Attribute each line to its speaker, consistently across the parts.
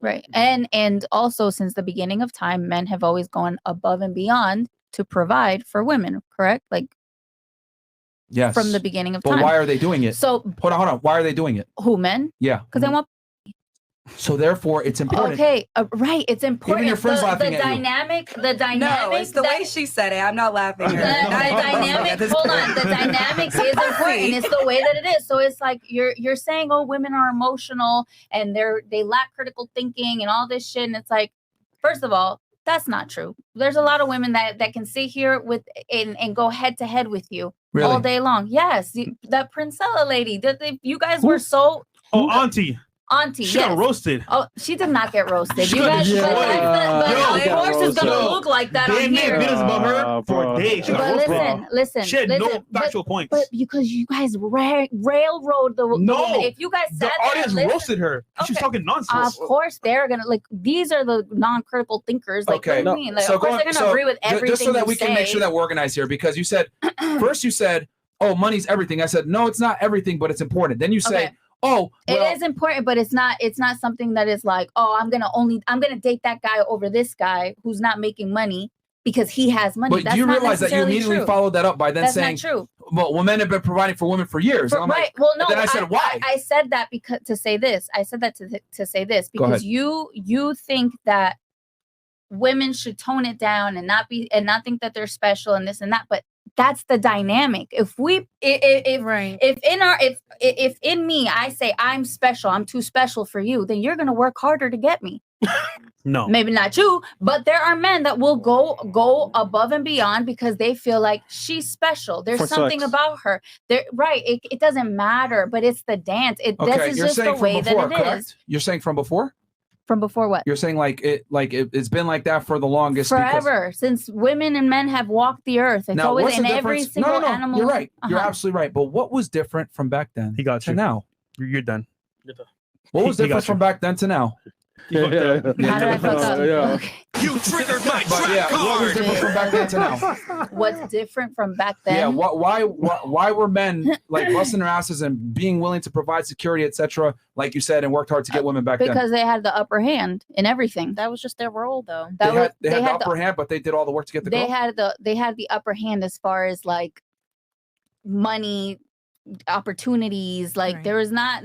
Speaker 1: Right. And also, since the beginning of time, men have always gone above and beyond to provide for women, correct? Like,
Speaker 2: yes,
Speaker 1: from the beginning of time.
Speaker 2: But why are they doing it?
Speaker 1: So
Speaker 2: hold on. Why are they doing it?
Speaker 1: Who, men?
Speaker 2: Yeah.
Speaker 1: Because they want.
Speaker 2: So therefore, it's important.
Speaker 1: Okay, right. It's important.
Speaker 2: Even your friends laughing
Speaker 1: the
Speaker 2: at
Speaker 1: dynamic. The dynamic.
Speaker 3: No, it's the way she said it. I'm not laughing.
Speaker 1: The dynamic. Hold on. The dynamics is important. It's the way that it is. So it's like you're saying, oh, women are emotional and they lack critical thinking and all this shit. And it's like, first of all, that's not true. There's a lot of women that can sit here with and go head to head with you all day long. Yes, that Princella lady. You guys were so.
Speaker 4: Oh, Auntie, she got roasted.
Speaker 1: Oh, she did not get roasted. You guys, of course, it's gonna look like that on here.
Speaker 4: For days.
Speaker 1: But listen.
Speaker 4: She had no factual points.
Speaker 1: But because you guys railroad the woman. If you guys
Speaker 4: the audience roasted her. She was talking nonsense.
Speaker 1: Of course, they're gonna these are the non-critical thinkers. Like, what do you mean? Like,
Speaker 2: so
Speaker 1: of course, they're gonna agree with everything.
Speaker 2: Just so that we can make sure that we're organized here, because you said first you said, "Oh, money's everything." I said, "No, it's not everything, but it's important." Then you say. Oh, well,
Speaker 1: it is important, but it's not something that is like, oh, I'm gonna date that guy over this guy who's not making money because he has money.
Speaker 2: But
Speaker 1: that's
Speaker 2: do you
Speaker 1: not
Speaker 2: realize that you immediately followed that up by then saying,
Speaker 1: not true.
Speaker 2: Well, men have been providing for women for years.
Speaker 1: Right.
Speaker 2: Like,
Speaker 1: well, no.
Speaker 2: Then I said, why?
Speaker 1: I said that because to say this. I said that to say this because you think that women should tone it down and not think that they're special and this and that, but that's the dynamic. If in me I say I'm special, I'm too special for you, then you're gonna work harder to get me.
Speaker 4: No,
Speaker 1: maybe not you, but there are men that will go above and beyond because they feel like she's special. There's something about her. Right. It doesn't matter, but it's the dance. This is just the way that it is.
Speaker 2: You're saying from before?
Speaker 1: From before what?
Speaker 2: You're saying it's been like that for the longest.
Speaker 1: Forever, since women and men have walked the earth. It's
Speaker 2: now,
Speaker 1: always in every single animal.
Speaker 2: You're right. You're absolutely right. But what was different from back then to now?
Speaker 4: You're done.
Speaker 2: What was different from back then to now?
Speaker 1: How did I fuck up? Okay.
Speaker 5: You triggered my trap card.
Speaker 2: What was different from back then to now?
Speaker 1: What's different from back then?
Speaker 2: Yeah. Why were men like busting their asses and being willing to provide security, etc., like you said, and worked hard to get women back then?
Speaker 1: Because they had the upper hand in everything.
Speaker 6: That was just their role, though.
Speaker 2: They had the upper hand, but they did all the work to get the girl.
Speaker 1: They had the upper hand as far as like money, opportunities. Like there's not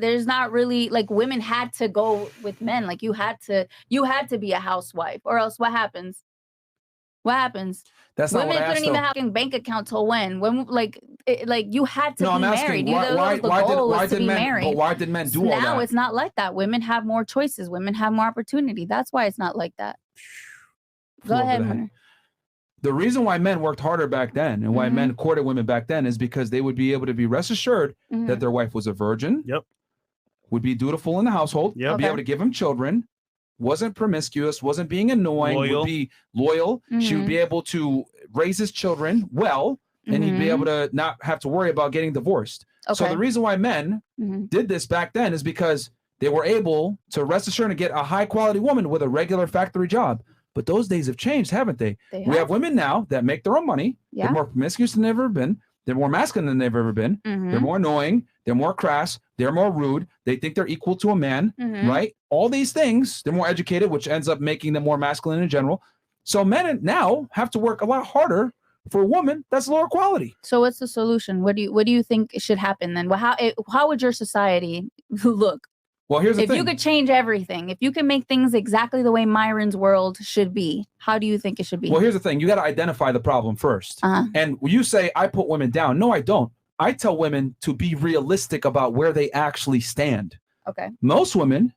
Speaker 1: really like women had to go with men. Like you had to be a housewife, or else what happens?
Speaker 2: That's
Speaker 1: women
Speaker 2: not what I asked,
Speaker 1: couldn't even have a bank account till when you had to be married.
Speaker 2: Why did men do all that?
Speaker 1: Now it's not like that. Women have more choices. Women have more opportunity. That's why it's not like that. Go ahead, Hunter.
Speaker 2: The reason why men worked harder back then and why men courted women back then is because they would be able to be rest assured that their wife was a virgin, would be dutiful in the household, be able to give them children, wasn't promiscuous, wasn't being annoying, would be loyal. She would be able to raise his children well, and he'd be able to not have to worry about getting divorced. So the reason why men did this back then is because they were able to rest assured and get a high quality woman with a regular factory job. But those days have changed, haven't they? We have women now that make their own money. They're more promiscuous than they've ever been. They're more masculine than they've ever been. They're more annoying. They're more crass. They're more rude. They think they're equal to a man, right? All these things. They're more educated, which ends up making them more masculine in general. So men now have to work a lot harder for a woman that's lower quality.
Speaker 1: So what's the solution? What do you think should happen then? Well, how would your society look?
Speaker 2: Well, here's the thing.
Speaker 1: If you could change everything, if you could make things exactly the way Myron's world should be, how do you think it should be?
Speaker 2: Well, here's the thing. You got to identify the problem first. And you say, I put women down. No, I don't. I tell women to be realistic about where they actually stand.
Speaker 1: Okay.
Speaker 2: Most women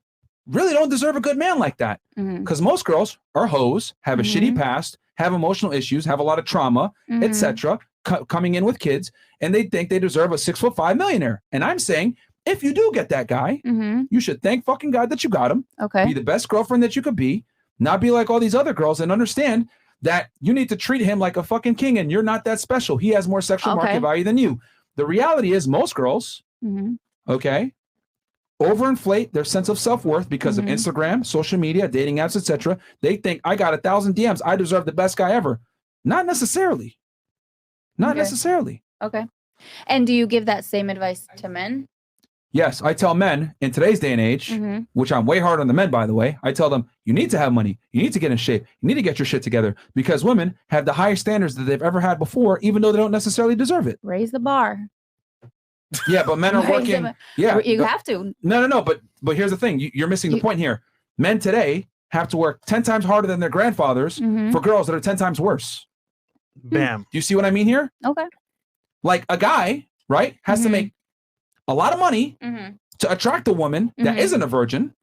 Speaker 2: really don't deserve a good man like that. Because most girls are hoes, have a shitty past, have emotional issues, have a lot of trauma, etc., coming in with kids, and they think they deserve a 6'5" millionaire. And I'm saying, if you do get that guy, you should thank fucking God that you got him.
Speaker 1: Okay.
Speaker 2: Be the best girlfriend that you could be. Not be like all these other girls, and understand that you need to treat him like a fucking king, and you're not that special. He has more sexual market value than you. The reality is most girls, overinflate their sense of self-worth because of Instagram, social media, dating apps, etc. They think, I got 1,000 DMs. I deserve the best guy ever. Not necessarily. Not necessarily.
Speaker 1: Okay. And do you give that same advice to men?
Speaker 2: Yes, I tell men in today's day and age, which I'm way hard on the men, by the way, I tell them, you need to have money. You need to get in shape. You need to get your shit together because women have the highest standards that they've ever had before, even though they don't necessarily deserve it.
Speaker 1: Raise the bar.
Speaker 2: Yeah, but men are working. Yeah,
Speaker 1: you have to.
Speaker 2: No. But here's the thing. You're missing the point here. Men today have to work 10 times harder than their grandfathers for girls that are 10 times worse.
Speaker 4: Bam.
Speaker 2: Do you see what I mean here?
Speaker 1: Okay.
Speaker 2: Like a guy, right, has to make a lot of money to attract a woman that isn't a virgin,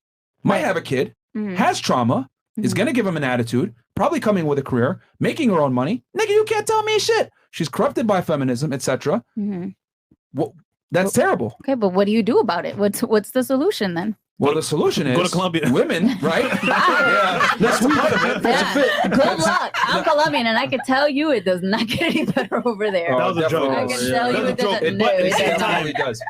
Speaker 2: might have a kid, has trauma, is going to give him an attitude, probably coming with a career, making her own money. Nigga, you can't tell me shit. She's corrupted by feminism, etc. Well, that's terrible.
Speaker 1: Okay, but what do you do about it? What's the solution then?
Speaker 2: Well, the solution is
Speaker 4: go to Colombia.
Speaker 2: Women, right? Yeah, that's part of it.
Speaker 1: Yeah. Good luck. I'm Colombian, and I can tell you it does not get any better over there.
Speaker 4: That was a joke.
Speaker 1: I can tell you it doesn't. No, it
Speaker 2: definitely does.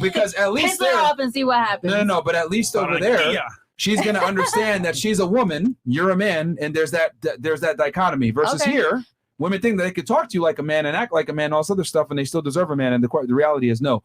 Speaker 2: Because at least
Speaker 1: piss her off and see what happens.
Speaker 2: No, but at least over there, she's gonna understand that she's a woman, you're a man, and there's that dichotomy. Versus here, women think that they could talk to you like a man and act like a man, all this other stuff, and they still deserve a man. And the reality is no.